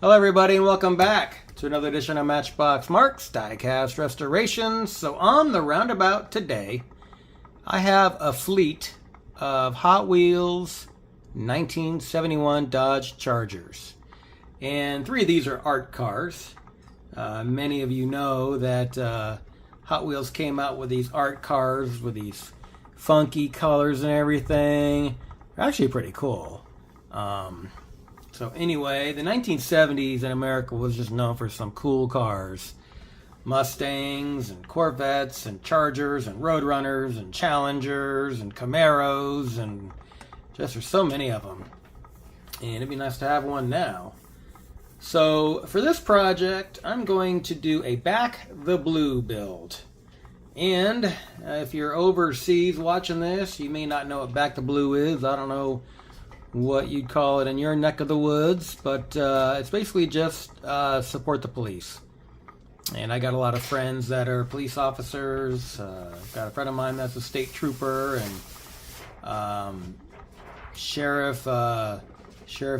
Hello everybody and welcome back to another edition of Matchbox Marks Diecast Restorations. So on the roundabout today, I have a fleet of Hot Wheels 1971 Dodge Chargers. And three of these are art cars. Many of you know that Hot Wheels came out with these art cars with these funky colors and everything. They're actually pretty cool. So anyway, the 1970s in America was just known for some cool cars. Mustangs and Corvettes and Chargers and Roadrunners and Challengers and Camaros, and just there's so many of them. And it'd be nice to have one now. So for this project, I'm going to do a Back the Blue build. And if you're overseas watching this, you may not know what Back the Blue is. I don't know what you'd call it in your neck of the woods, but it's basically just support the police. And I got a lot of friends that are police officers. Got a friend of mine that's a state trooper, and Sheriff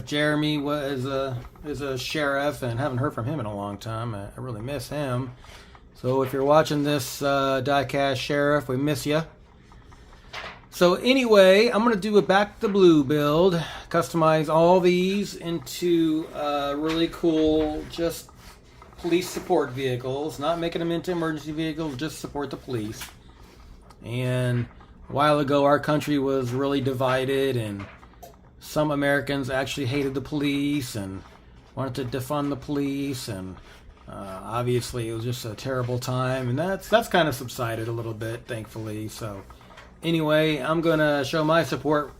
Jeremy is a sheriff, and haven't heard from him in a long time. I really miss him. So if you're watching this, Diecast Sheriff, we miss you. So anyway, I'm going to do a Back the Blue build, customize all these into really cool, just police support vehicles, not making them into emergency vehicles, just support the police. And a while ago, our country was really divided, and some Americans actually hated the police and wanted to defund the police, and obviously it was just a terrible time, and that's kind of subsided a little bit, thankfully. So anyway, I'm going to show my support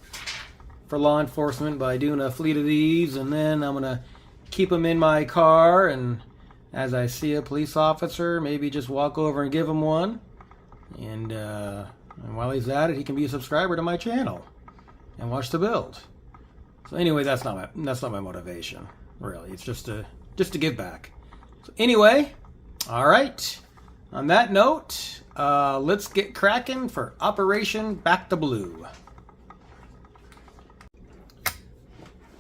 for law enforcement by doing a fleet of these, and then I'm going to keep them in my car, and as I see a police officer, maybe just walk over and give him one. And while he's at it, he can be a subscriber to my channel and watch the build. So anyway, that's not my motivation, really. It's just to give back. So anyway, all right. On that note, let's get cracking for Operation Back the Blue.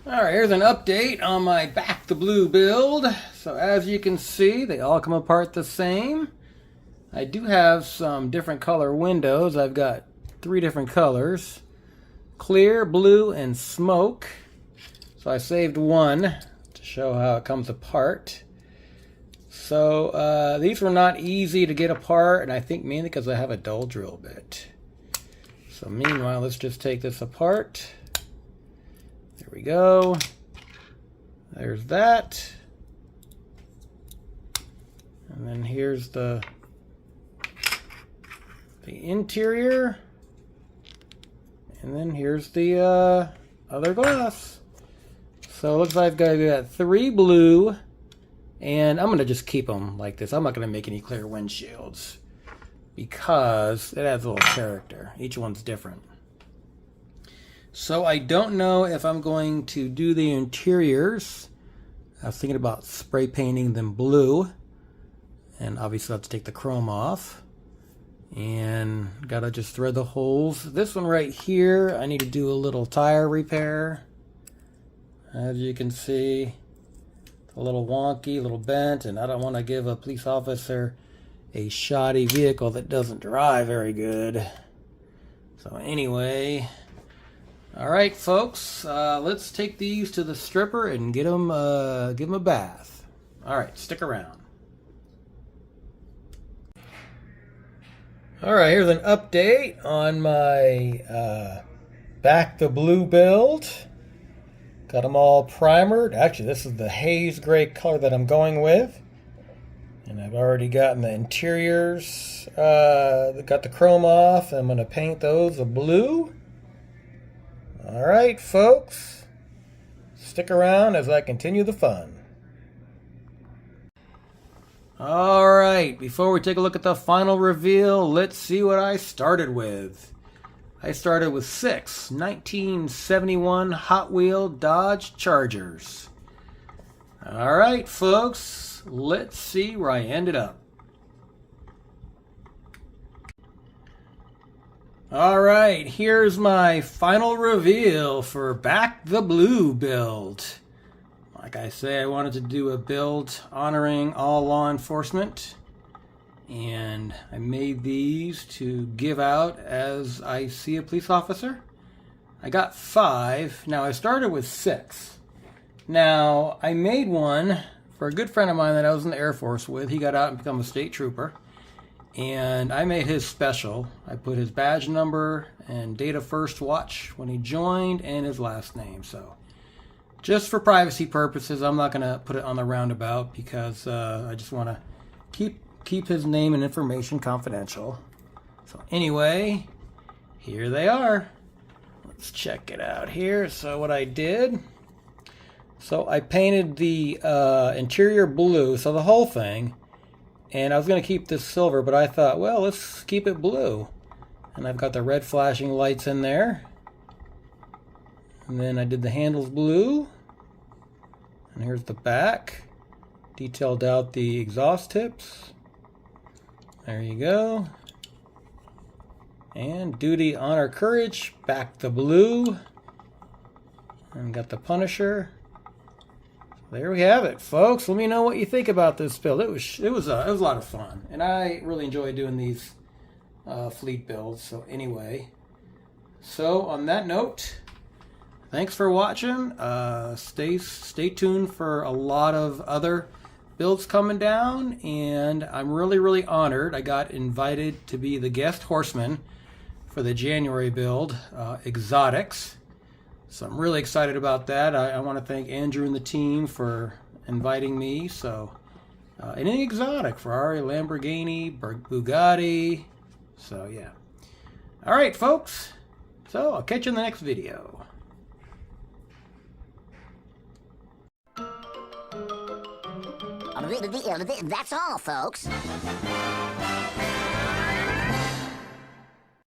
Alright, here's an update on my Back the Blue build. So as you can see, they all come apart the same. I do have some different color windows. I've got three different colors: clear, blue, and smoke. So I saved one to show how it comes apart. So these were not easy to get apart, and I think mainly because I have a dull drill bit. So meanwhile, let's just take this apart. There we go. There's that. And then here's the interior. And then here's the other glass. So it looks like I've got 3 blue. And I'm going to just keep them like this. I'm not going to make any clear windshields because it adds a little character. Each one's different. So I don't know if I'm going to do the interiors. I was thinking about spray painting them blue. And obviously I have to take the chrome off. And got to just thread the holes. This one right here, I need to do a little tire repair. As you can see, a little wonky, a little bent, and I don't want to give a police officer a shoddy vehicle that doesn't drive very good. So anyway, all right, folks, let's take these to the stripper and get them, give them a bath. All right, stick around. All right, here's an update on my Back the Blue build. Got them all primered. Actually, this is the haze gray color that I'm going with. And I've already gotten the interiors, got the chrome off. I'm going to paint those a blue. All right, folks. Stick around as I continue the fun. All right, before we take a look at the final reveal, let's see what I started with. I started with 6 1971 Hot Wheel Dodge Chargers. All right, folks, let's see where I ended up. All right, here's my final reveal for Back the Blue build. Like I say, I wanted to do a build honoring all law enforcement, and I made these to give out as I see a police officer. I got 5. Now I started with 6. Now I made one for a good friend of mine that I was in the Air Force with. He got out and became a state trooper, and I made his special. I put his badge number and date of first watch when he joined and his last name. So just for privacy purposes, I'm not going to put it on the roundabout because I just want to keep his name and information confidential. So anyway, here they are. Let's check it out here. So what I did, so I painted the interior blue, so the whole thing, and I was going to keep this silver, but I thought, well, let's keep it blue. And I've got the red flashing lights in there. And then I did the handles blue. And here's the back. Detailed out the exhaust tips. There you go. And duty, honor, courage. Back the blue. And got the Punisher. There we have it, folks. Let me know what you think about this build. It was a lot of fun, and I really enjoy doing these fleet builds. So anyway, so on that note, thanks for watching. Stay tuned for a lot of other builds coming down, and I'm really honored. I got invited to be the guest horseman for the January build, Exotics. So I'm really excited about that. I want to thank Andrew and the team for inviting me. So anything exotic, Ferrari, Lamborghini, Bugatti. So yeah. All right, folks. So I'll catch you in the next video. That's all, folks.